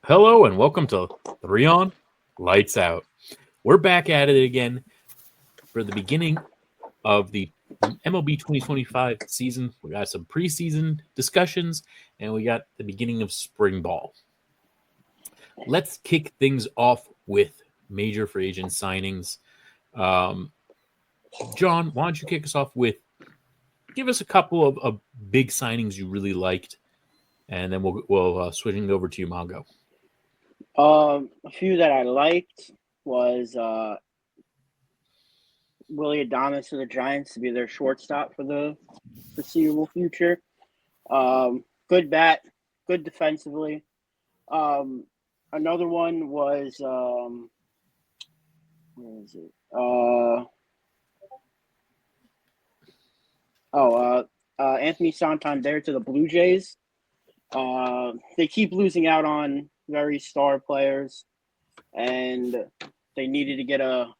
Hello and welcome to 3 On, Lights Out. We're back at it again for the beginning of the MLB 2025 season. We got some preseason discussions and we got the beginning of spring ball. Let's kick things off with major free agent signings. Um, John, why don't you kick us off with give us a couple of big signings you really liked, and then we'll switching over to you, Mongo. A few that I liked was Willie Adames to the Giants to be their shortstop for the foreseeable future. Good bat, good defensively. Another one was where is it? Anthony Santander to the Blue Jays. They keep losing out on very star players, and they needed to get a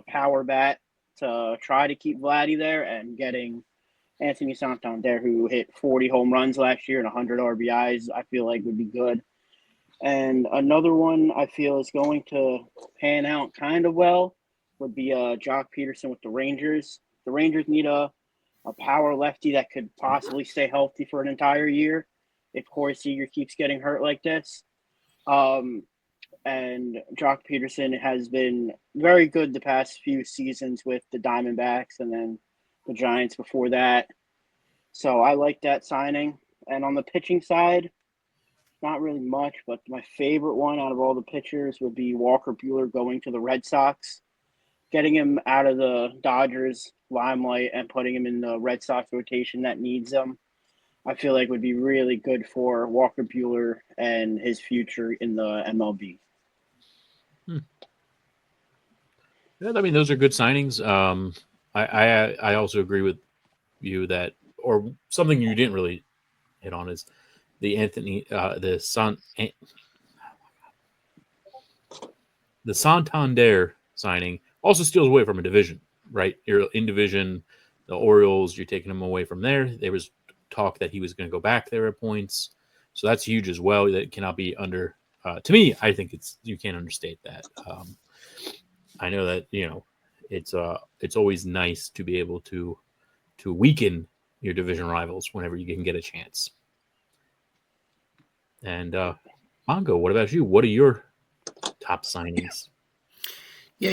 power bat to try to keep Vladdy there, and getting Anthony Santander, who hit 40 home runs last year and 100 RBIs, I feel like would be good. And another one I feel is going to pan out kind of well would be Jock Peterson with the Rangers. The Rangers need a power lefty that could possibly stay healthy for an entire year if Corey Seager keeps getting hurt like this. And Jock Peterson has been very good the past few seasons with the Diamondbacks and then the Giants before that. So I like that signing. And on the pitching side, not really much, but my favorite one out of all the pitchers would be Walker Buehler going to the Red Sox, getting him out of the Dodgers limelight and putting him in the Red Sox rotation that needs him. I feel like would be really good for Walker Buehler and his future in the MLB. Yeah, I mean those are good signings. I also agree with you that, or something you didn't really hit on is the the Santander signing also steals away from a division, right? You're in division, the Orioles, you're taking them away from there. There was talk that he was going to go back there at points, so that's huge as well. That cannot be under. To me, I think you can't understate that. I know that it's always nice to be able to weaken your division rivals whenever you can get a chance. And Mongo, what about you? What are your top signings? Yeah,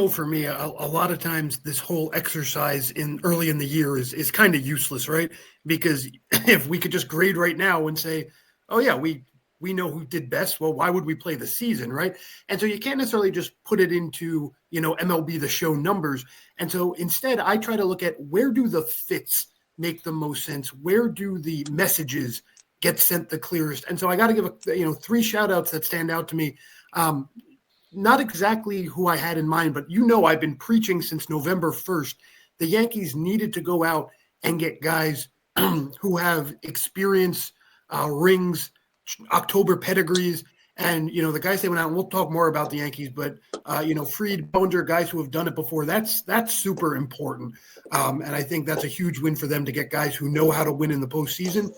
for me, a lot of times this whole exercise in early in the year is kind of useless, right? Because if we could just grade right now and say, oh yeah, we know who did best, well, why would we play the season, right? And so you can't necessarily just put it into, MLB The Show numbers. And so instead, I try to look at where do the fits make the most sense? Where do the messages get sent the clearest? And so I got to give three shout outs that stand out to me. Not exactly who I had in mind, but I've been preaching since November 1st. The Yankees needed to go out and get guys who have experience, rings, October pedigrees. And, the guys they went out, and we'll talk more about the Yankees, but, Fried, Bellinger, guys who have done it before, that's super important. And I think that's a huge win for them to get guys who know how to win in the postseason.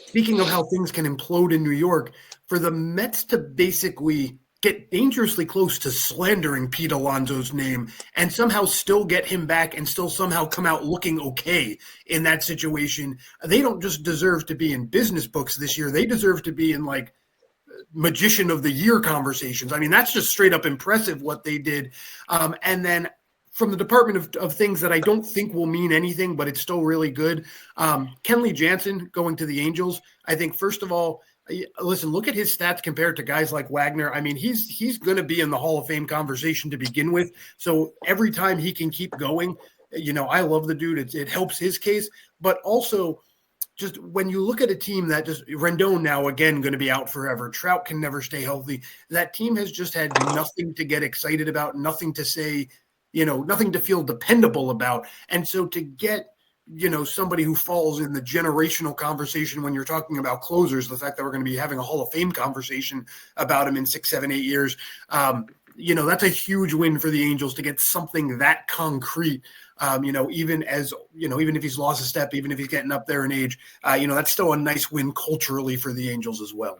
Speaking of how things can implode in New York, for the Mets to basically get dangerously close to slandering Pete Alonso's name and somehow still get him back and still somehow come out looking okay in that situation, they don't just deserve to be in business books this year. They deserve to be in like Magician of the Year conversations. I mean, that's just straight up impressive what they did. And then from the Department of things that I don't think will mean anything, but it's still really good. Kenley Jansen going to the Angels. I think, first of all, listen, look at his stats compared to guys like Wagner. I mean, he's going to be in the Hall of Fame conversation to begin with. So every time he can keep going, I love the dude. It helps his case. But also, just when you look at a team that just Rendon now again going to be out forever, Trout can never stay healthy. That team has just had nothing to get excited about, nothing to say, nothing to feel dependable about. And so to get, somebody who falls in the generational conversation when you're talking about closers, the fact that we're going to be having a Hall of Fame conversation about him in 6, 7, 8 years, that's a huge win for the Angels to get something that concrete. Even even if he's lost a step, even if he's getting up there in age, that's still a nice win culturally for the Angels as well.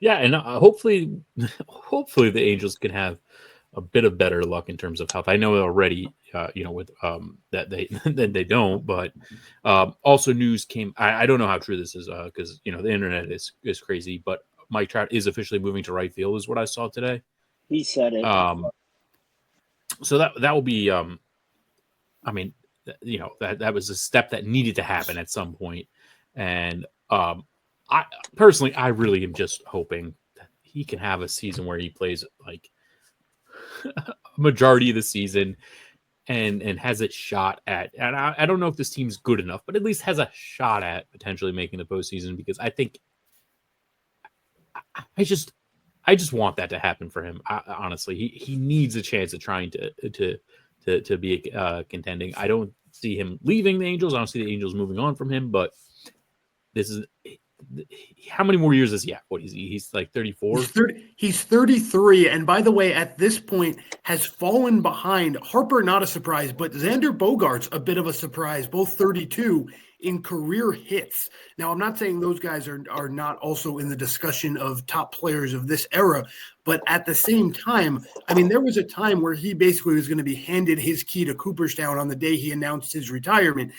Yeah, and hopefully the Angels can have a bit of better luck in terms of health. I know already, with that they don't, but also news came. I don't know how true this is because the internet is crazy. But Mike Trout is officially moving to right field, is what I saw today. He said it. So that will be. That was a step that needed to happen at some point, and I personally, I really am just hoping that he can have a season where he plays like a majority of the season and has it shot at. And I don't know if this team's good enough, but at least has a shot at potentially making the postseason, because I think I just want that to happen for him. Honestly, he needs a chance at trying to be contending. I don't see him leaving the Angels. I don't see the Angels moving on from him, but this is. How many more years does he have? What is he? He's like 34. He's 33, and by the way, at this point has fallen behind Harper. Not a surprise, but Xander Bogaerts a bit of a surprise. Both 32 in career hits. Now, I'm not saying those guys are not also in the discussion of top players of this era, but at the same time, I mean, there was a time where he basically was going to be handed his key to Cooperstown on the day he announced his retirement.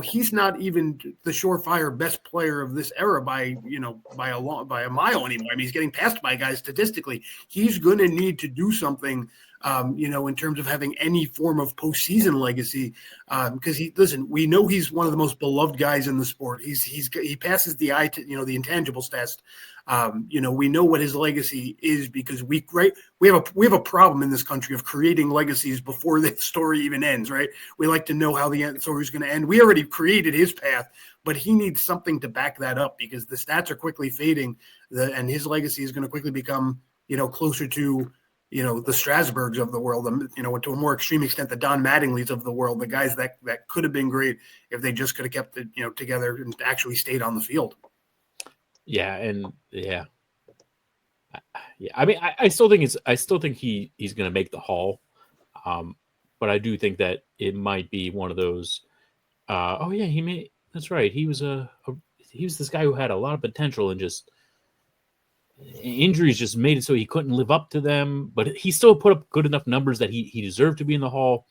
He's not even the surefire best player of this era by a mile anymore. I mean, he's getting passed by guys statistically. He's going to need to do something, in terms of having any form of postseason legacy, because we know he's one of the most beloved guys in the sport. He passes the the intangibles test. We know what his legacy is because we have a problem in this country of creating legacies before the story even ends, right? We like to know how the story is going to end. We already created his path, but he needs something to back that up because the stats are quickly fading, and his legacy is going to quickly become, closer to, the Strasburgs of the world, to a more extreme extent, the Don Mattingleys of the world, the guys that could have been great if they just could have kept it, together and actually stayed on the field. Yeah, and yeah. I mean, I still think he's going to make the Hall, but I do think that it might be one of those. He may. That's right. He was this guy who had a lot of potential, and just injuries just made it so he couldn't live up to them. But he still put up good enough numbers that he deserved to be in the Hall.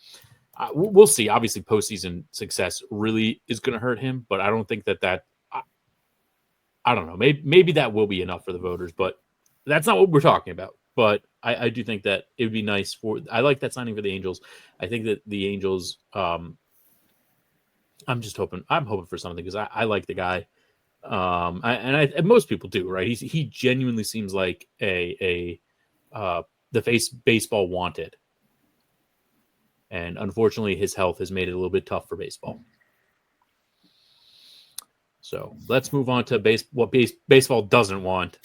We'll see. Obviously, postseason success really is going to hurt him, but I don't think that. I don't know. Maybe that will be enough for the voters, but that's not what we're talking about. But I do think that it would be nice I like that signing for the Angels. I think that the Angels, I'm hoping for something because I like the guy. And most people do, right? He genuinely seems like the face baseball wanted. And unfortunately his health has made it a little bit tough for baseball. So let's move on to what baseball doesn't want.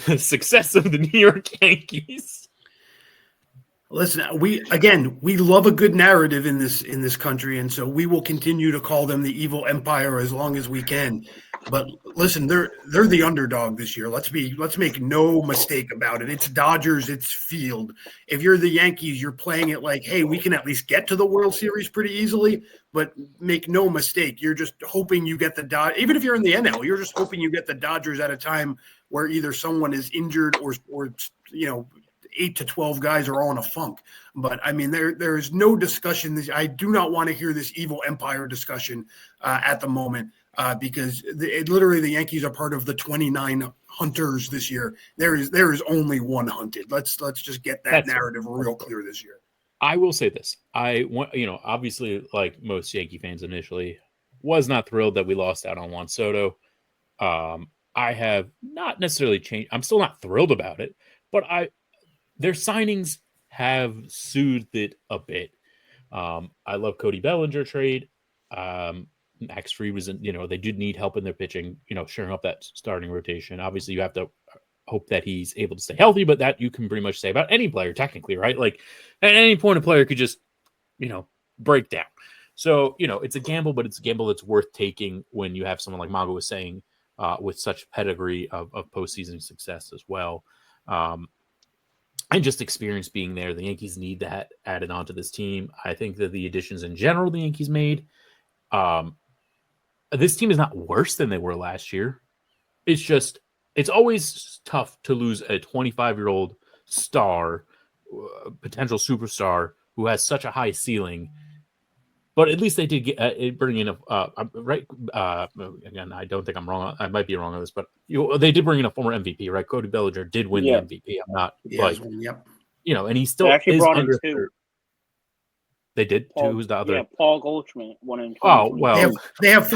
The success of the New York Yankees. Listen, we love a good narrative in this country, and so we will continue to call them the evil empire as long as we can. But listen, they're the underdog this year. Let's make no mistake about it. It's Dodgers, it's field. If you're the Yankees, you're playing it like, hey, we can at least get to the World Series pretty easily. But make no mistake, you're just hoping you get the Dodgers. Even if you're in the NL, you're just hoping you get the Dodgers at a time where either someone is injured or 8 to 12 guys are all in a funk. But I mean, there is no discussion. I do not want to hear this evil empire discussion at the moment because literally the Yankees are part of the 29 hunters this year. There is only one hunted. Let's just get that narrative real clear this year. I will say this. I want, obviously, like most Yankee fans initially, was not thrilled that we lost out on Juan Soto. I have not necessarily changed. I'm still not thrilled about it, but their signings have soothed it a bit. I love Cody Bellinger trade. Max Fried was, they did need help in their pitching, shoring up that starting rotation. Obviously, you have to hope that he's able to stay healthy, but that you can pretty much say about any player technically, right? Like at any point, a player could just, break down. So, it's a gamble, but it's a gamble that's worth taking when you have someone like Mago was saying, with such pedigree of postseason success as well. and just experience being there. The Yankees need that added onto this team. I think that the additions in general the Yankees made, this team is not worse than they were last year. It's always tough to lose a 25-year-old star, potential superstar who has such a high ceiling. But at least they did get bring in right. Again, I don't think I'm wrong. I might be wrong on this, but they did bring in a former MVP, right? Cody Bellinger did win the MVP. I'm not yep. And he still They actually is brought in under. two. They did. Paul, Who's the other? Yeah, Paul Goldschmidt won in 2022. Oh well, they have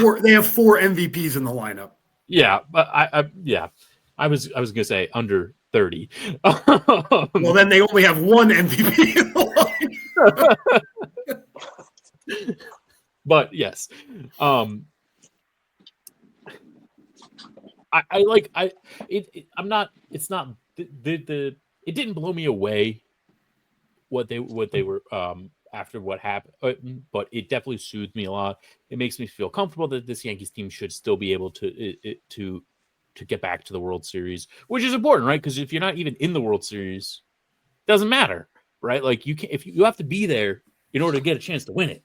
four MVPs in the lineup. Yeah, but I was gonna say under 30. Well, then they only have one MVP in the lineup. But yes, it didn't blow me away what they were after what happened, but it definitely soothed me a lot. It makes me feel comfortable that this Yankees team should still be able to get back to the World Series, which is important, right? Because if you're not even in the World Series, it doesn't matter, right? Like you have to be there in order to get a chance to win it.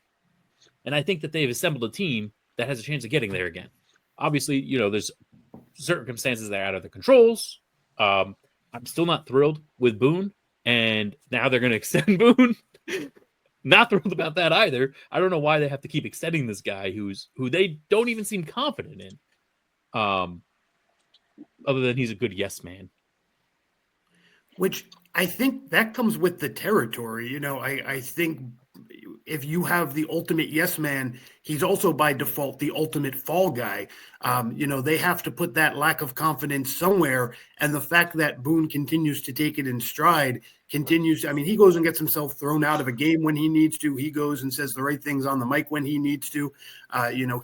And I think that they've assembled a team that has a chance of getting there again. Obviously, there's circumstances that are out of the controls. I'm still not thrilled with Boone, and now they're going to extend Boone. Not thrilled about that either. I don't know why they have to keep extending this guy who they don't even seem confident in. Other than he's a good yes man. Which I think that comes with the territory. I think if you have the ultimate yes man, he's also by default the ultimate fall guy. They have to put that lack of confidence somewhere. And the fact that Boone continues to take it in stride continues. I mean, he goes and gets himself thrown out of a game when he needs to. He goes and says the right things on the mic when he needs to.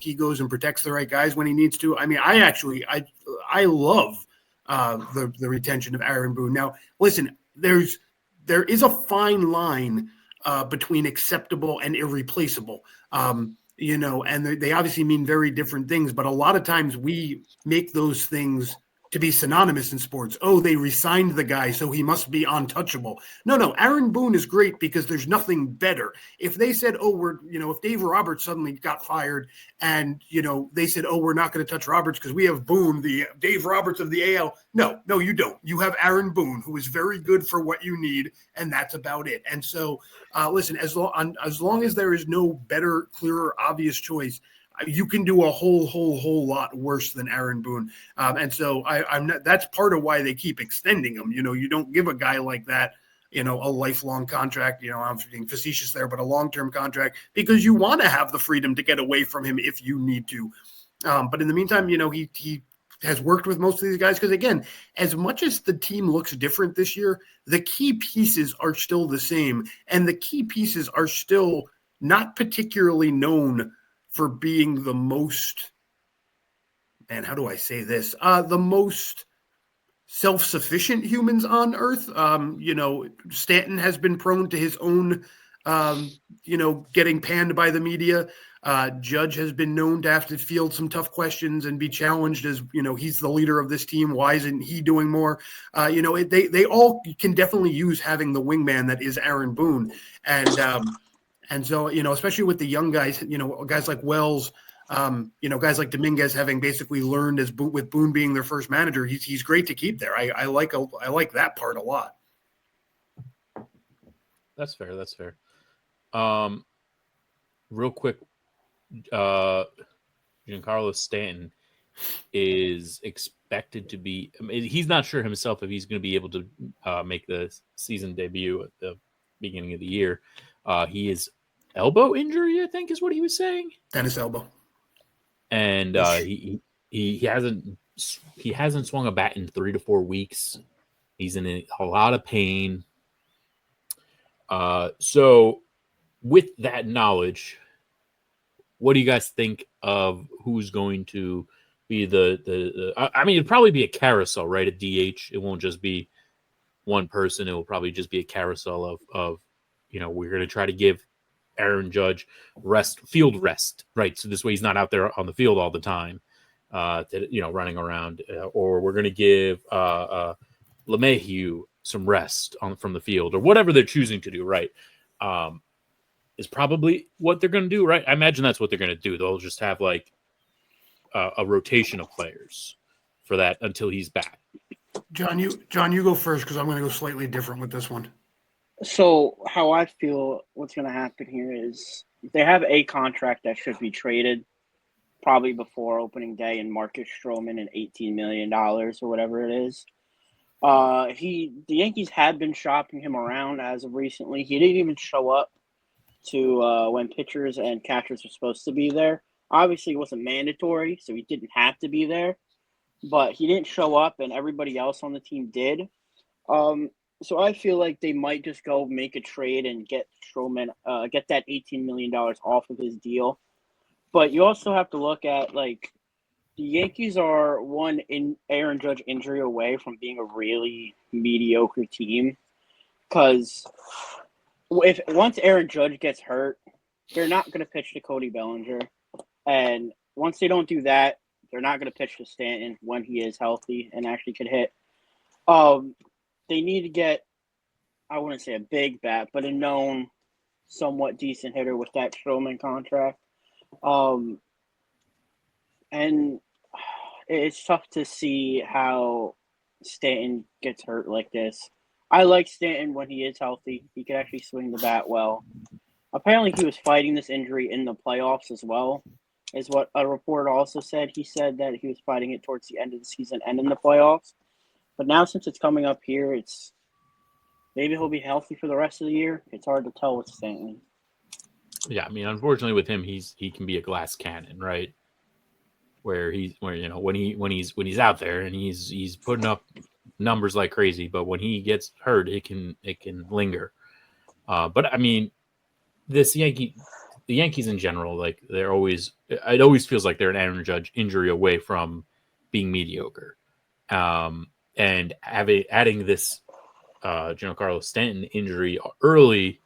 He goes and protects the right guys when he needs to. I mean, I love the retention of Aaron Boone. Now, listen, there is a fine line between acceptable and irreplaceable, and they obviously mean very different things, but a lot of times we make those things to be synonymous in sports. Oh, they re-signed the guy, so he must be untouchable. No, Aaron Boone is great because there's nothing better. If they said, if Dave Roberts suddenly got fired and, they said, we're not going to touch Roberts because we have Boone, the Dave Roberts of the AL. No, you don't. You have Aaron Boone, who is very good for what you need, and that's about it. And so, listen, as long as there is no better, clearer, obvious choice, you can do a whole lot worse than Aaron Boone. And so I'm not, that's part of why they keep extending him. You don't give a guy like that, a lifelong contract, I'm being facetious there, but a long-term contract, because you want to have the freedom to get away from him if you need to. But in the meantime, he has worked with most of these guys because, again, as much as the team looks different this year, the key pieces are still the same. And the key pieces are still not particularly known for being the most, and how do I say this? The most self-sufficient humans on Earth. Stanton has been prone to his own, getting panned by the media. Judge has been known to have to field some tough questions and be challenged as, he's the leader of this team. Why isn't he doing more? They all can definitely use having the wingman that is Aaron Boone. And so, especially with the young guys, guys like Wells, guys like Dominguez having basically learned with Boone being their first manager, he's great to keep there. I like that part a lot. That's fair. Real quick, Giancarlo Stanton is expected to be. I mean, he's not sure himself if he's going to be able to make the season debut at the beginning of the year. He is elbow injury, I think, is what he was saying. Tennis elbow, and he hasn't swung a bat in 3 to 4 weeks. He's in a lot of pain. So, with that knowledge, what do you guys think of who's going to be the? I mean, it'd probably be a carousel, right? At DH, it won't just be one person. It will probably just be a carousel of we're going to try to give Aaron Judge field rest, right? So this way he's not out there on the field all the time, running around. Or we're going to give LeMahieu rest from the field or whatever they're choosing to do, right? Is probably what they're going to do, right? I imagine that's what they're going to do. They'll just have like a rotation of players for that until he's back. John, you go first because I'm going to go slightly different with this one. So how I feel what's going to happen here is they have a contract that should be traded probably before opening day, and Marcus Stroman and $18 million or whatever it is. The Yankees had been shopping him around as of recently. He didn't even show up to when pitchers and catchers were supposed to be there. Obviously, it wasn't mandatory, so he didn't have to be there. But he didn't show up, and everybody else on the team did. So I feel like they might just go make a trade and get Stroman, get that $18 million off of his deal. But you also have to look at, like, the Yankees are one Aaron Judge injury away from being a really mediocre team. Because once Aaron Judge gets hurt, they're not going to pitch to Cody Bellinger. And once they don't do that, they're not going to pitch to Stanton when he is healthy and actually could hit. They need to get, I wouldn't say a big bat, but a known, somewhat decent hitter with that Stroman contract. And it's tough to see how Stanton gets hurt like this. I like Stanton when he is healthy. He can actually swing the bat well. Apparently he was fighting this injury in the playoffs as well, is what a reporter also said. He said that he was fighting it towards the end of the season and in the playoffs. But now since it's coming up here, it's maybe he'll be healthy for the rest of the year. It's hard to tell with Stanton. Yeah, I mean, unfortunately with him, he can be a glass cannon, right? Where you know when he's out there and he's putting up numbers like crazy, but when he gets hurt, it can linger. But I mean, the Yankees in general, like it always feels like they're an Aaron Judge injury away from being mediocre. And adding this Giancarlo Stanton injury early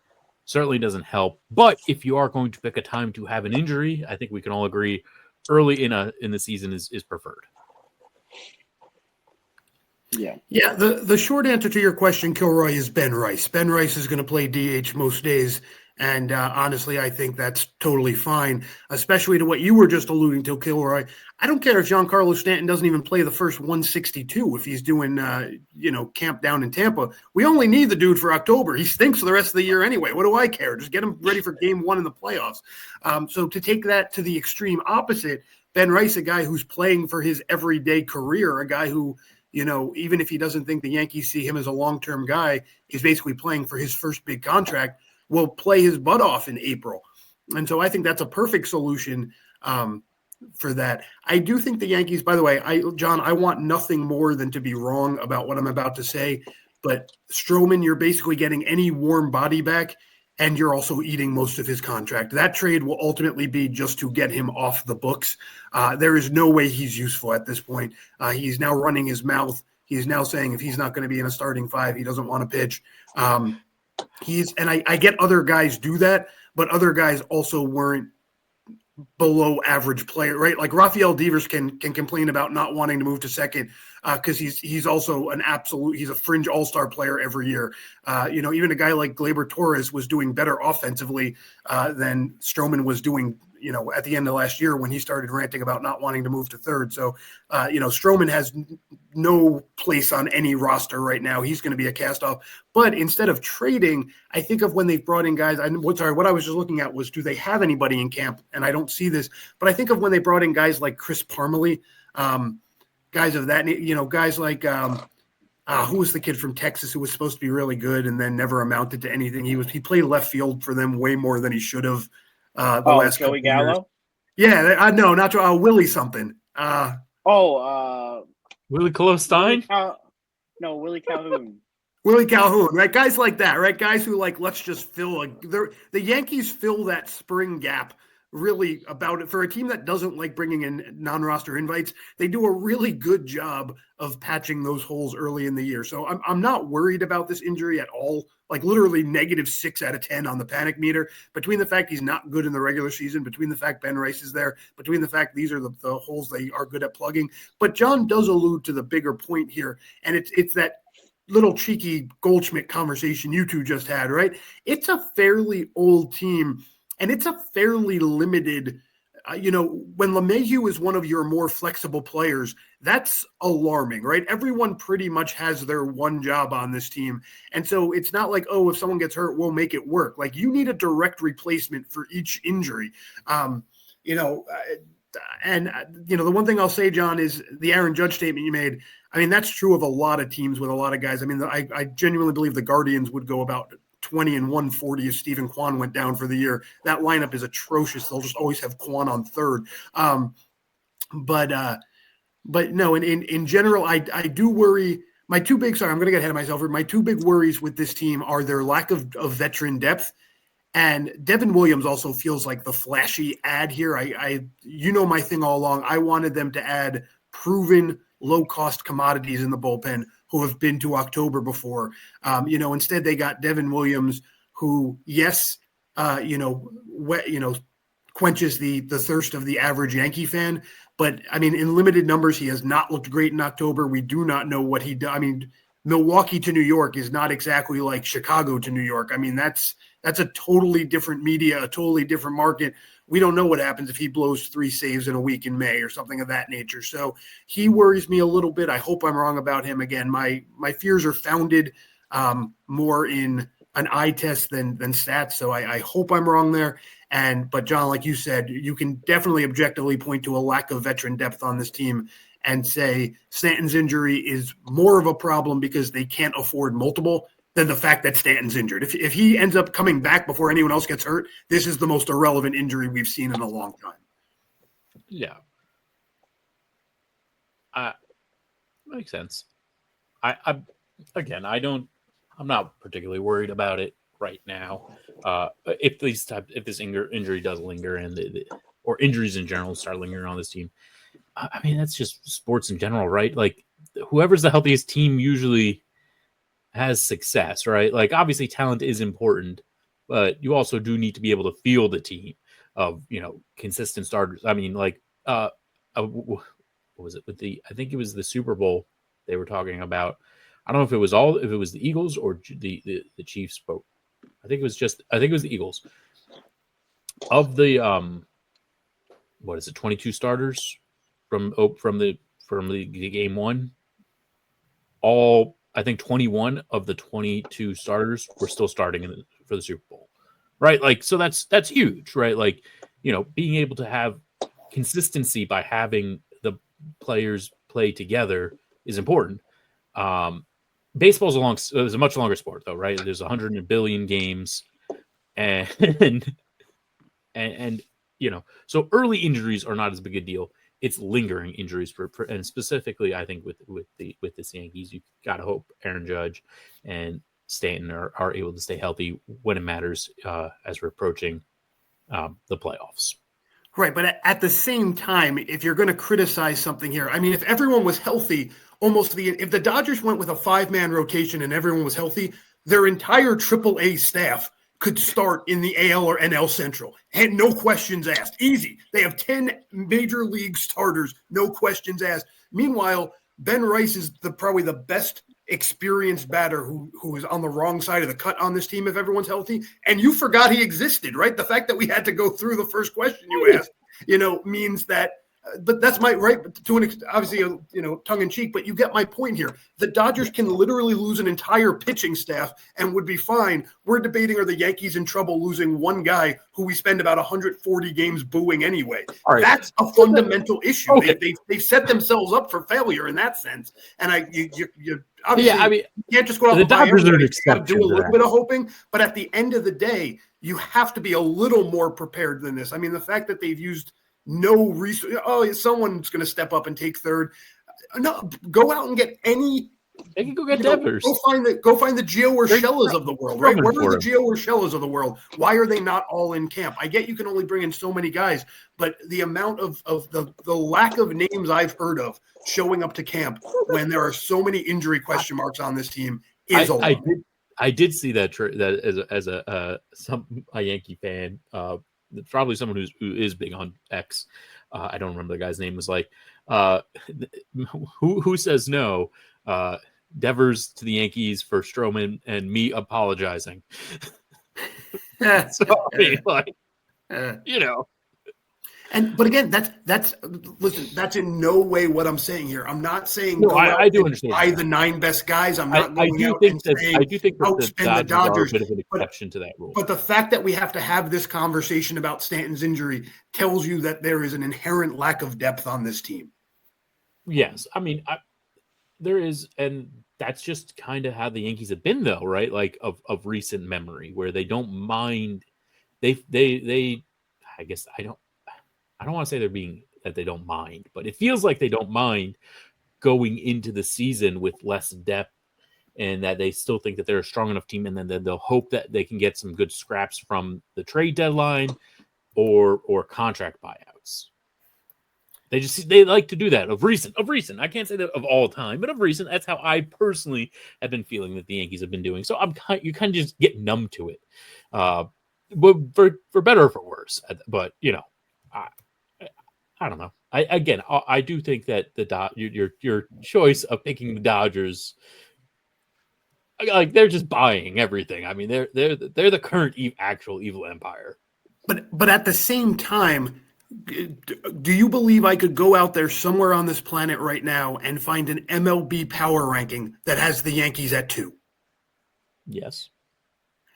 certainly doesn't help. But if you are going to pick a time to have an injury, I think we can all agree early in the season is preferred. Yeah. The short answer to your question, Kilroy, is Ben Rice. Ben Rice is going to play DH most days. And honestly, I think that's totally fine, especially to what you were just alluding to, Kilroy. I don't care if Giancarlo Stanton doesn't even play the first 162 if he's doing, camp down in Tampa. We only need the dude for October. He stinks for the rest of the year anyway. What do I care? Just get him ready for game one in the playoffs. So to take that to the extreme opposite, Ben Rice, a guy who's playing for his everyday career, a guy who, even if he doesn't think the Yankees see him as a long-term guy, is basically playing for his first big contract, will play his butt off in April. And so I think that's a perfect solution for that. I do think the Yankees, by the way, John, I want nothing more than to be wrong about what I'm about to say, but Stroman, you're basically getting any warm body back, and you're also eating most of his contract. That trade will ultimately be just to get him off the books. There is no way he's useful at this point. He's now running his mouth. He's now saying if he's not going to be in a starting five, he doesn't want to pitch. I get other guys do that, but other guys also weren't below average player, right? Like Rafael Devers can complain about not wanting to move to second because he's also he's a fringe all-star player every year. Even a guy like Gleyber Torres was doing better offensively than Stroman was doing, at the end of last year when he started ranting about not wanting to move to third. So, Stroman has no place on any roster right now. He's going to be a cast-off. But instead of trading, I think of when they've brought in guys. What I was just looking at was, do they have anybody in camp? And I don't see this. But I think of when they brought in guys like Chris Parmelee, guys of that, guys like who was the kid from Texas who was supposed to be really good and then never amounted to anything? He played left field for them way more than he should have. The last Joey Gallo? Years. Yeah, no, not Willie something. Willie Colo-Stein? No, Willie Calhoun. Willie Calhoun, right? Guys like that, right? Guys who let's just fill the Yankees fill that spring gap really about it. For a team that doesn't like bringing in non-roster invites, they do a really good job of patching those holes early in the year. So I'm not worried about this injury at all. Like literally -6 out of 10 on the panic meter, between the fact he's not good in the regular season, between the fact Ben Rice is there, between the fact these are the holes they are good at plugging. But John does allude to the bigger point here, and it's that little cheeky Goldschmidt conversation you two just had, right? It's a fairly old team, and it's a fairly limited. When LeMahieu is one of your more flexible players, that's alarming, right? Everyone pretty much has their one job on this team. And so it's not like, oh, if someone gets hurt, we'll make it work. Like, you need a direct replacement for each injury. The one thing I'll say, John, is the Aaron Judge statement you made. I mean, that's true of a lot of teams with a lot of guys. I mean, I genuinely believe the Guardians would go about 20 and 140 if Stephen Kwan went down for the year. That lineup is atrocious. They'll just always have Kwan on third. But no, in general, I do worry. I'm going to get ahead of myself. My two big worries with this team are their lack of veteran depth. And Devin Williams also feels like the flashy add here. My thing all along. I wanted them to add proven low-cost commodities in the bullpen who have been to October before. Instead they got Devin Williams, who, yes, quenches the thirst of the average Yankee fan. But, I mean, in limited numbers, he has not looked great in October. We do not know what he does. I mean, Milwaukee to New York is not exactly like Chicago to New York. I mean, that's a totally different media, a totally different market. We don't know what happens if he blows 3 saves in a week in May or something of that nature. So he worries me a little bit. I hope I'm wrong about him. Again, my fears are founded more in an eye test than stats. So I hope I'm wrong there. But John, like you said, you can definitely objectively point to a lack of veteran depth on this team and say Stanton's injury is more of a problem because they can't afford multiple than the fact that Stanton's injured. If he ends up coming back before anyone else gets hurt, this is the most irrelevant injury we've seen in a long time. Yeah. Makes sense. I'm not particularly worried about it right now. If this injury does linger or injuries in general start lingering on this team, I mean, that's just sports in general, right? Like, whoever's the healthiest team usually has success, right? Like, obviously talent is important, but you also do need to be able to field a team of, consistent starters. I mean, like, what was it I think it was the Super Bowl they were talking about. I don't know if it was the Eagles or the Chiefs spoke. I think it was the Eagles. Of the 22 starters from the game one, all I think 21 of the 22 starters were still starting for the Super Bowl, right? Like, so that's huge, right? Like, being able to have consistency by having the players play together is important. Baseball's it was a much longer sport, though, right? There's 100 billion games, and so early injuries are not as big a deal. It's lingering injuries and specifically, I think with this Yankees, you gotta hope Aaron Judge and Stanton are able to stay healthy when it matters as we're approaching the playoffs. Right, but at the same time, if you're going to criticize something here, I mean, if everyone was healthy, if the Dodgers went with a 5-man rotation and everyone was healthy, their entire AAA staff could start in the AL or NL Central. And no questions asked. Easy. They have 10 major league starters, no questions asked. Meanwhile, Ben Rice is probably the best experienced batter who is on the wrong side of the cut on this team if everyone's healthy. And you forgot he existed, right? The fact that we had to go through the first question you asked, means that but that's right to an obviously tongue in cheek, but you get my point here. The Dodgers can literally lose an entire pitching staff and would be fine. We're debating, are the Yankees in trouble losing one guy who we spend about 140 games booing anyway? Right. That's a fundamental issue. Okay. They've set themselves up for failure in that sense. And you obviously you can't just go out. The Dodgers are an exception. Do a little bit of hoping, but at the end of the day, you have to be a little more prepared than this. I mean, the fact that they've used no resource. Oh, someone's going to step up and take third. No, go out and get any. They can go get Devers. Go find the Gio Urshela's of the world, right? Where are the Gio Urshela's of the world? Why are they not all in camp? I get you can only bring in so many guys, but the amount of the lack of names I've heard of showing up to camp when there are so many injury question marks on this team is alarming. I did see that as a Yankee fan. Probably someone who is big on X. I don't remember the guy's name. Was like, who says no? Devers to the Yankees for Stroman and me apologizing. So, I mean, like, you know. But again, that's listen, that's in no way what I'm saying here. I'm not saying No, go out I do and understand buy the 9 best guys. I'm not I going do out think and that saying I do think that the outspend the Dodgers are a Dodgers. bit of an exception to that rule. But the fact that we have to have this conversation about Stanton's injury tells you that there is an inherent lack of depth on this team. Yes, I mean, there is, and that's just kind of how the Yankees have been, though, right? Like of recent memory, where they don't mind. They. I guess I don't want to say that they don't mind, but it feels like they don't mind going into the season with less depth, and that they still think that they're a strong enough team, and then they'll hope that they can get some good scraps from the trade deadline or contract buyouts. They like to do that of recent. I can't say that of all time, but of recent. That's how I personally have been feeling that the Yankees have been doing. So you kind of just get numb to it, but for better or for worse. But you know, I don't know. I do think that your choice of picking the Dodgers, like, they're just buying everything. I mean, they're the current actual evil empire. But at the same time, do you believe I could go out there somewhere on this planet right now and find an MLB power ranking that has the Yankees at 2? Yes.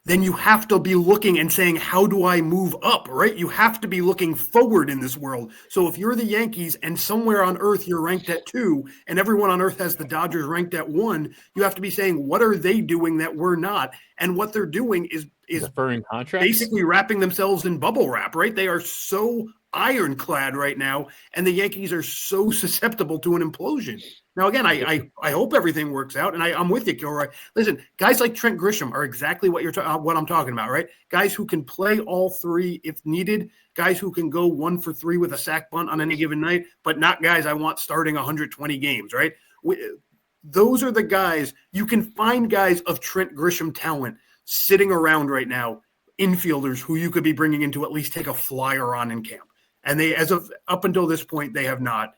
Then you have to be looking and saying, how do I move up, right? You have to be looking forward in this world. So if you're the Yankees and somewhere on earth you're ranked at 2 and everyone on earth has the Dodgers ranked at 1, you have to be saying, what are they doing that we're not? And what they're doing is deferring contracts, basically wrapping themselves in bubble wrap, right? They are so ironclad right now, and the Yankees are so susceptible to an implosion. Now, again, I hope everything works out, and I'm with you, Kilroy. Listen, guys like Trent Grisham are exactly what what I'm talking about, right? Guys who can play all 3 if needed, guys who can go 1 for 3 with a sack bunt on any given night, but not guys I want starting 120 games, right? Those are the guys. You can find guys of Trent Grisham talent sitting around right now, infielders who you could be bringing in to at least take a flyer on in camp. And they, as of up until this point, they have not.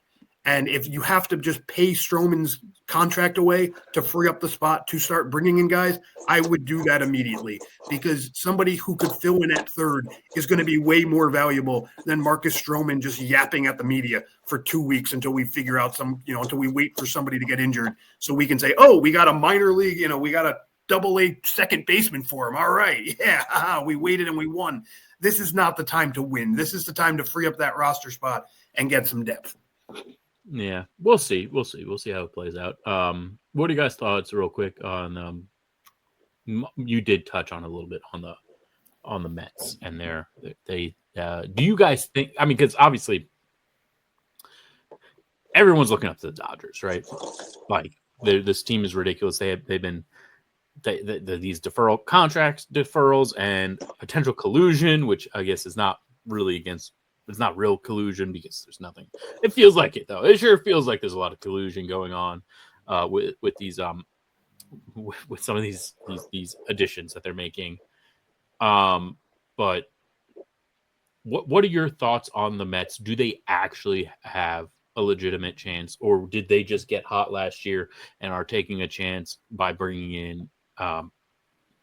And if you have to just pay Stroman's contract away to free up the spot to start bringing in guys, I would do that immediately, because somebody who could fill in at third is going to be way more valuable than Marcus Stroman just yapping at the media for 2 weeks until we figure out until we wait for somebody to get injured so we can say, oh, we got a minor league, we got a AA second baseman for him. All right. Yeah. We waited and we won. This is not the time to win. This is the time to free up that roster spot and get some depth. Yeah, we'll see. We'll see how it plays out. What are you guys' thoughts, real quick, on? You did touch on a little bit on the Mets and they. Do you guys think? I mean, because obviously everyone's looking up to the Dodgers, right? Like, this team is ridiculous. They've been these deferrals and potential collusion, which I guess is not really against. It's not real collusion because there's nothing. It feels like it, though. It sure feels like there's a lot of collusion going on with these with some of these additions that they're making. But what are your thoughts on the Mets? Do they actually have a legitimate chance, or did they just get hot last year and are taking a chance by bringing in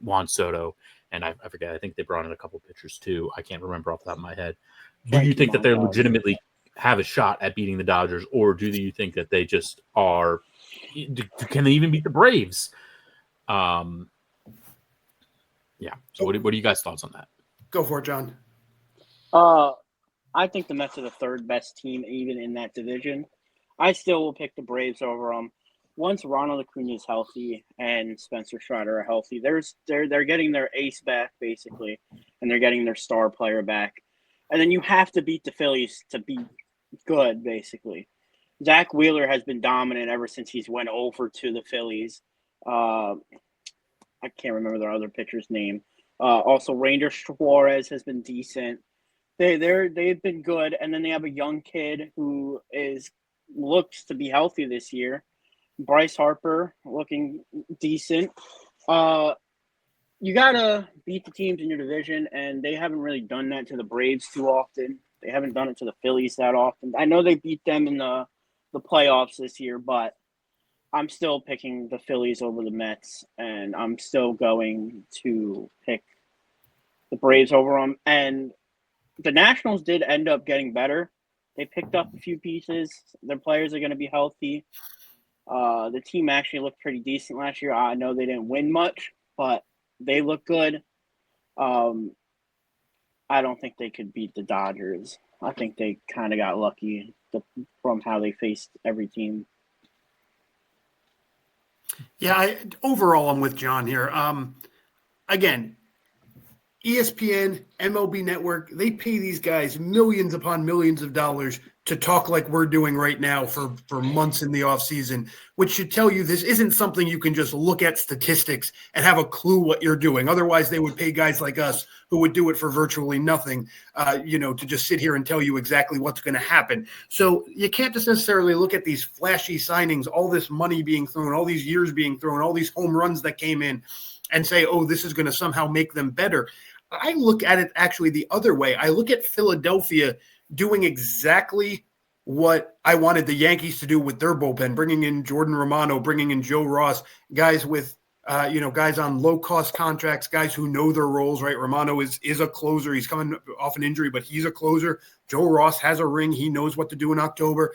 Juan Soto? And I forget. I think they brought in a couple pitchers too. I can't remember off the top of my head. Do you think that they legitimately have a shot at beating the Dodgers, or do you think that they just are? Can they even beat the Braves? Yeah. So what are you guys' thoughts on that? Go for it, John. I think the Mets are the third best team even in that division. I still will pick the Braves over them. Once Ronald Acuna is healthy and Spencer Strider are healthy, they're getting their ace back basically, and they're getting their star player back. And then you have to beat the Phillies to be good, basically. Zach Wheeler has been dominant ever since he's went over to the Phillies. I can't remember their other pitcher's name. Also, Ranger Suarez has been decent. They've been good, and then they have a young kid who looks to be healthy this year. Bryce Harper looking decent. You got to beat the teams in your division, and they haven't really done that to the Braves too often. They haven't done it to the Phillies that often. I know they beat them in the playoffs this year, but I'm still picking the Phillies over the Mets, and I'm still going to pick the Braves over them. And the Nationals did end up getting better. They picked up a few pieces. Their players are going to be healthy. The team actually looked pretty decent last year. I know they didn't win much, but they look good. Um, I don't think they could beat the Dodgers. I think they kind of got lucky from how they faced every team. Yeah, overall, I'm with John here. Again, ESPN, MLB Network, they pay these guys millions upon millions of dollars to talk like we're doing right now for months in the offseason, which should tell you this isn't something you can just look at statistics and have a clue what you're doing. Otherwise, they would pay guys like us who would do it for virtually nothing, to just sit here and tell you exactly what's going to happen. So you can't just necessarily look at these flashy signings, all this money being thrown, all these years being thrown, all these home runs that came in and say, oh, this is going to somehow make them better. I look at it actually the other way. I look at Philadelphia doing exactly what I wanted the Yankees to do with their bullpen, bringing in Jordan Romano, bringing in Joe Ross, guys with, guys on low-cost contracts, guys who know their roles, right? Romano is a closer. He's coming off an injury, but he's a closer. Joe Ross has a ring. He knows what to do in October.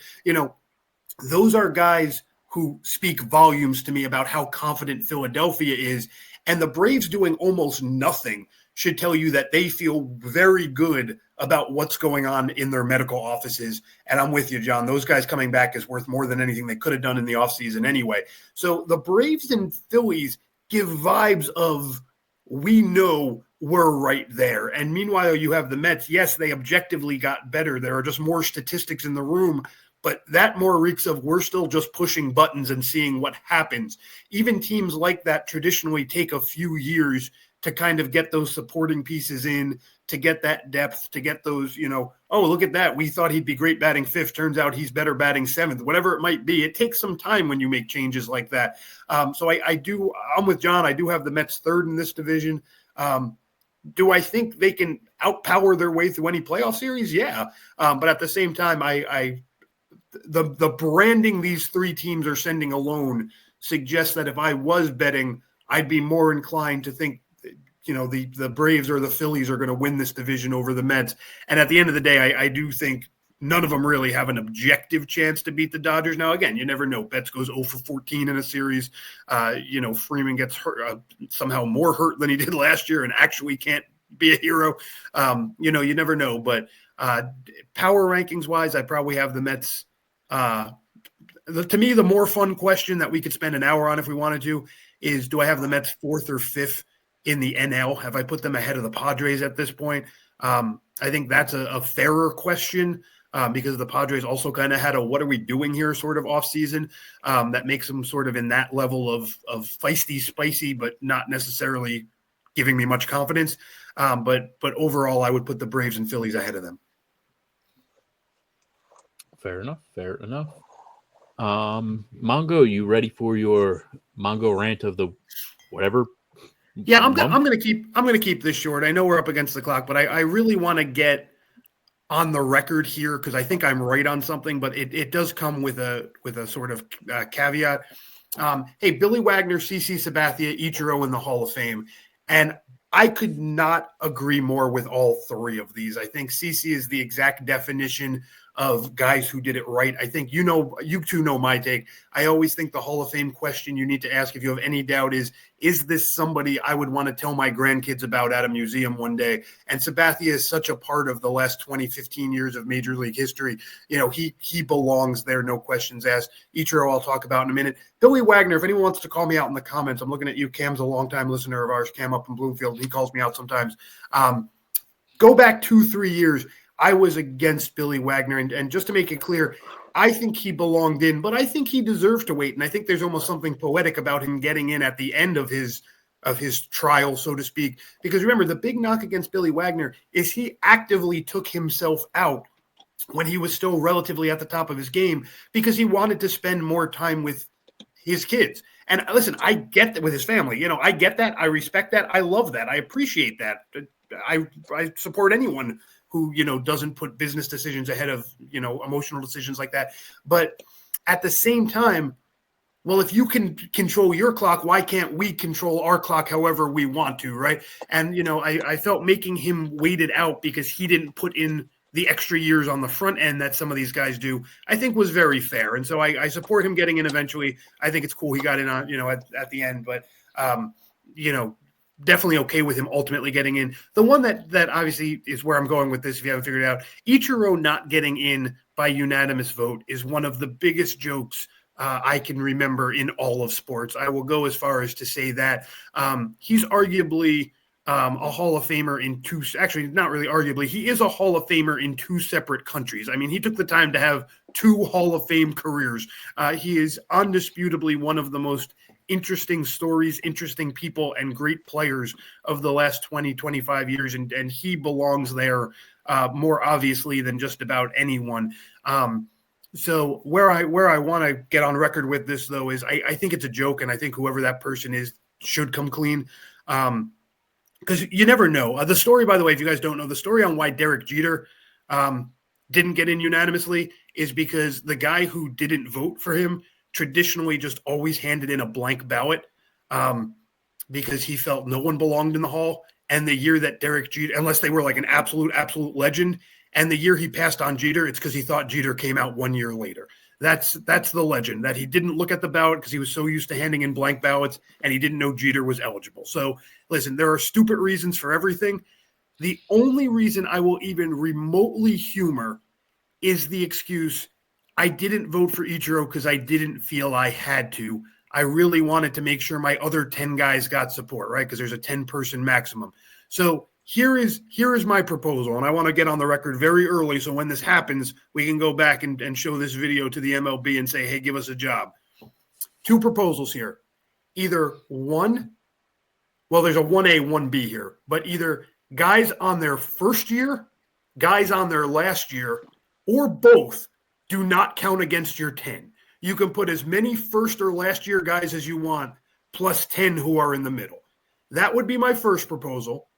Those are guys who speak volumes to me about how confident Philadelphia is. And the Braves doing almost nothing should tell you that they feel very good about what's going on in their medical offices. And I'm with you, John. Those guys coming back is worth more than anything they could have done in the offseason anyway. So the Braves and Phillies give vibes of we know we're right there. And meanwhile, you have the Mets. Yes, they objectively got better. There are just more statistics in the room. But that more reeks of we're still just pushing buttons and seeing what happens. Even teams like that traditionally take a few years to kind of get those supporting pieces in, to get that depth, to get those, oh, look at that. We thought he'd be great batting fifth. Turns out he's better batting seventh, whatever it might be. It takes some time when you make changes like that. So I'm with John. I do have the Mets third in this division. Do I think they can outpower their way through any playoff series? Yeah. But at the same time, the branding these three teams are sending alone suggests that if I was betting, I'd be more inclined to think, the Braves or the Phillies are going to win this division over the Mets. And at the end of the day, I do think none of them really have an objective chance to beat the Dodgers. Now, again, you never know. Betts goes 0 for 14 in a series. Freeman gets hurt, somehow more hurt than he did last year and actually can't be a hero. You never know. But power rankings wise, I probably have the Mets. To me, the more fun question that we could spend an hour on if we wanted to is, do I have the Mets fourth or fifth in the NL? Have I put them ahead of the Padres at this point? I think that's a fairer question because the Padres also kind of had a what are we doing here sort of offseason that makes them sort of in that level of feisty, spicy, but not necessarily giving me much confidence. But overall, I would put the Braves and Phillies ahead of them. Fair enough. Mongo, you ready for your Mongo rant of the whatever? Yeah, I'm gonna keep this short. I know we're up against the clock, but I really want to get on the record here because I think I'm right on something, but it does come with a sort of caveat. Hey, Billy Wagner, CC Sabathia, Ichiro in the Hall of Fame, and I could not agree more with all three of these. I think CC is the exact definition of guys who did it right. I think you two know my take. I always think the Hall of Fame question you need to ask if you have any doubt is this somebody I would want to tell my grandkids about at a museum one day? And Sabathia is such a part of the last 20, 15 years of Major League history. He belongs there, no questions asked. Ichiro I'll talk about in a minute. Billy Wagner, if anyone wants to call me out in the comments, I'm looking at you. Cam's a longtime listener of ours, Cam up in Bloomfield. He calls me out sometimes. Go back 2-3 years. I was against Billy Wagner. And just to make it clear, I think he belonged in, but I think he deserved to wait. And I think there's almost something poetic about him getting in at the end of his trial, so to speak. Because remember, the big knock against Billy Wagner is he actively took himself out when he was still relatively at the top of his game because he wanted to spend more time with his kids. And listen, I get that with his family. I get that. I respect that. I love that. I appreciate that. I support anyone who, doesn't put business decisions ahead of, emotional decisions like that. But at the same time, well, if you can control your clock, why can't we control our clock however we want to, right? And, I felt making him wait it out because he didn't put in the extra years on the front end that some of these guys do, I think was very fair. And so I support him getting in eventually. I think it's cool he got in on, at the end, but, definitely okay with him ultimately getting in. The one that obviously is where I'm going with this, if you haven't figured it out, Ichiro not getting in by unanimous vote is one of the biggest jokes I can remember in all of sports. I will go as far as to say that he's arguably a Hall of Famer in two, actually not really arguably, he is a Hall of Famer in two separate countries. I mean, he took the time to have two Hall of Fame careers. He is undisputably one of the most interesting stories, interesting people, and great players of the last 20, 25 years. And he belongs there more obviously than just about anyone. So where I want to get on record with this, though, is I think it's a joke, and I think whoever that person is should come clean. Because you never know. The story, by the way, if you guys don't know, the story on why Derek Jeter didn't get in unanimously is because the guy who didn't vote for him traditionally just always handed in a blank ballot because he felt no one belonged in the Hall. And the year that Derek Jeter, unless they were like an absolute legend, and the year he passed on Jeter, it's because he thought Jeter came out 1 year later. That's the legend, that he didn't look at the ballot because he was so used to handing in blank ballots and he didn't know Jeter was eligible. So listen, there are stupid reasons for everything. The only reason I will even remotely humor is the excuse, I didn't vote for Ichiro because I didn't feel I had to. I really wanted to make sure my other 10 guys got support, right? Because there's a 10-person maximum. So here is my proposal, and I want to get on the record very early so when this happens, we can go back and show this video to the MLB and say, hey, give us a job. Two proposals here. Either one, well, there's a 1A, 1B here, but either guys on their first year, guys on their last year, or both do not count against your 10. You can put as many first or last year guys as you want, plus 10 who are in the middle. That would be my first proposal.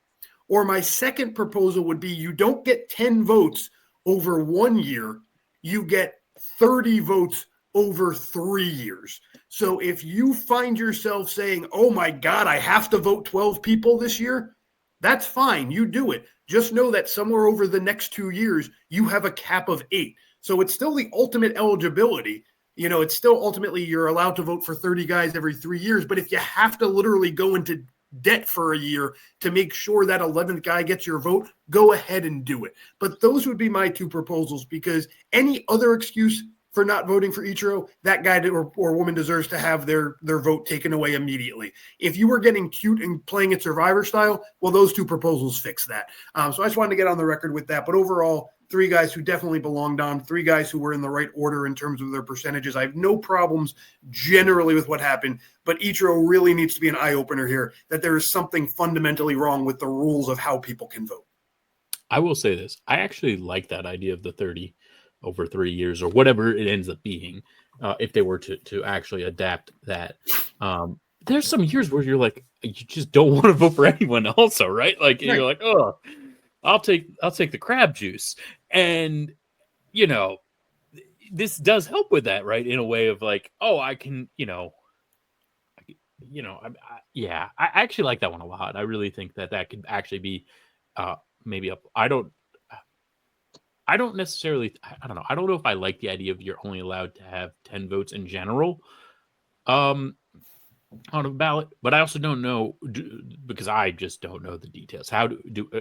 Or my second proposal would be you don't get 10 votes over 1 year, you get 30 votes over 3 years. So if you find yourself saying, oh my God, I have to vote 12 people this year, that's fine. You do it. Just know that somewhere over the next 2 years, you have a cap of 8. So it's still the ultimate eligibility. It's still ultimately you're allowed to vote for 30 guys every 3 years. But if you have to literally go into debt for a year to make sure that 11th guy gets your vote, go ahead and do it. But those would be my two proposals, because any other excuse for not voting for Ichiro, that guy or woman deserves to have their vote taken away immediately. If you were getting cute and playing it Survivor style, well, those two proposals fix that. So I just wanted to get on the record with that. But overall, 3 guys who definitely belonged on, 3 guys who were in the right order in terms of their percentages. I have no problems generally with what happened, but Ichiro really needs to be an eye-opener here, that there is something fundamentally wrong with the rules of how people can vote. I will say this. I actually like that idea of the 30 over 3 years or whatever it ends up being, if they were to actually adapt that. There's some years where you're like, you just don't want to vote for anyone also, right? Like, right. You're like, oh, I'll take the crab juice. And, this does help with that, right? In a way of like, oh, I can, I actually like that one a lot. I really think that could actually be maybe up. I don't necessarily, I don't know. I don't know if I like the idea of you're only allowed to have 10 votes in general on a ballot, but I also don't know, because I just don't know the details. How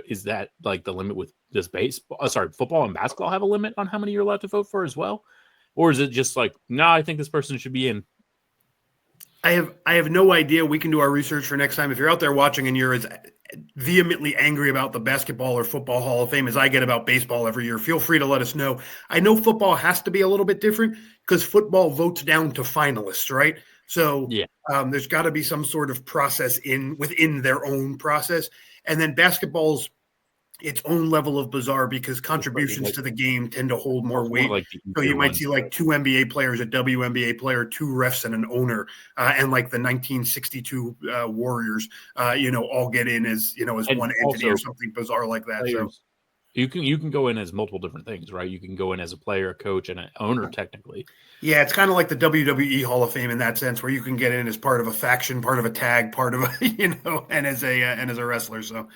is that like the limit with this football and basketball have a limit on how many you're allowed to vote for as well? Or is it just like, no, I think this person should be in? I have no idea. We can do our research for next time. If you're out there watching and you're as vehemently angry about the basketball or football Hall of Fame as I get about baseball every year, feel free to let us know. I know football has to be a little bit different because football votes down to finalists, right? So yeah. There's got to be some sort of process within their own process. And then basketball's its own level of bizarre because contributions to the game tend to hold more weight. So you might see like 2 NBA players, a WNBA player, 2 refs, and an owner, and like the 1962 Warriors, all get in as one entity or something bizarre like that. You can go in as multiple different things, right? You can go in as a player, a coach, and an owner, technically. Yeah, it's kind of like the WWE Hall of Fame in that sense, where you can get in as part of a faction, part of a tag, part of a and as a wrestler. So,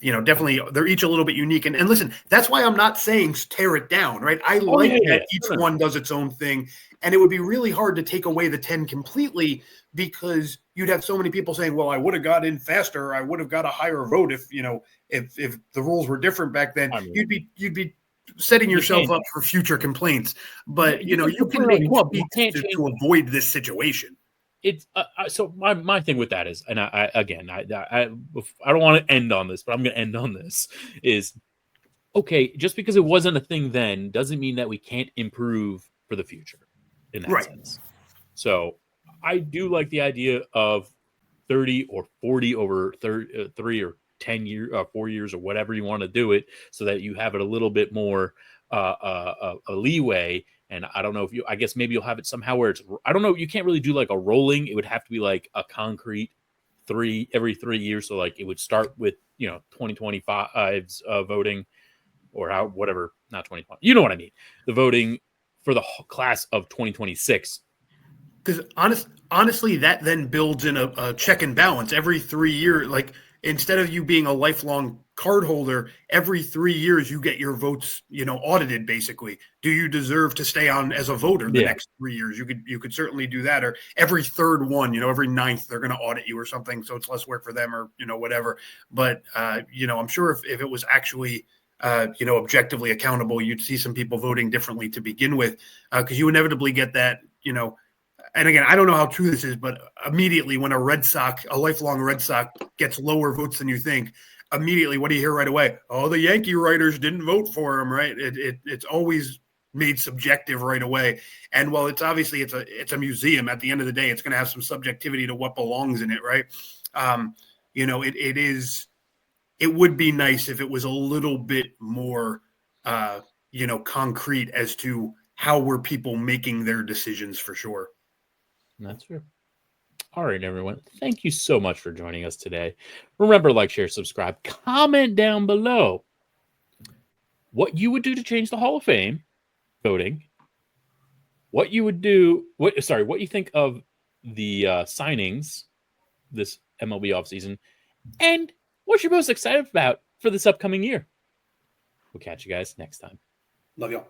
definitely they're each a little bit unique. And listen, that's why I'm not saying tear it down, right? I like that each one does its own thing, and it would be really hard to take away the 10 completely because you'd have so many people saying, "Well, I would have got in faster, I would have got a higher vote if if the rules were different back then." I mean, you'd be setting yourself up for future complaints. But you can make tweaks to avoid this situation. It's so my thing with that is, and I don't want to end on this, but I'm going to end on this is okay. Just because it wasn't a thing then doesn't mean that we can't improve for the future in that sense. So I do like the idea of 30 or 40 over 3 or 10 years, 4 years, or whatever you want to do it, so that you have it a little bit more a leeway. And I don't know if I guess maybe you'll have it somehow where it's, I don't know, you can't really do like a rolling. It would have to be like a concrete every 3 years. So like it would start with 2025's voting, or whatever, not 2020. You know what I mean? The voting for the class of 2026. Because honestly, that then builds in a check and balance every 3 years. Like instead of you being a lifelong card holder, every 3 years you get your votes, audited. Basically, do you deserve to stay on as a voter the next 3 years? You could certainly do that. Or every third one, every ninth they're going to audit you or something, so it's less work for them, or whatever. But I'm sure if it was actually objectively accountable, you'd see some people voting differently to begin with, because you inevitably get that. And again, I don't know how true this is, but immediately when a lifelong Red Sox gets lower votes than you think, immediately what do you hear right away? Oh, the Yankee writers didn't vote for him, right? It's always made subjective right away. And while it's obviously it's a museum, at the end of the day, it's going to have some subjectivity to what belongs in it, right? It would be nice if it was a little bit more, concrete as to how were people making their decisions, for sure. That's true. All right, everyone. Thank you so much for joining us today. Remember, like, share, subscribe, comment down below what you would do to change the Hall of Fame voting. What you would do, what you think of the signings this MLB offseason, and what you're most excited about for this upcoming year. We'll catch you guys next time. Love y'all.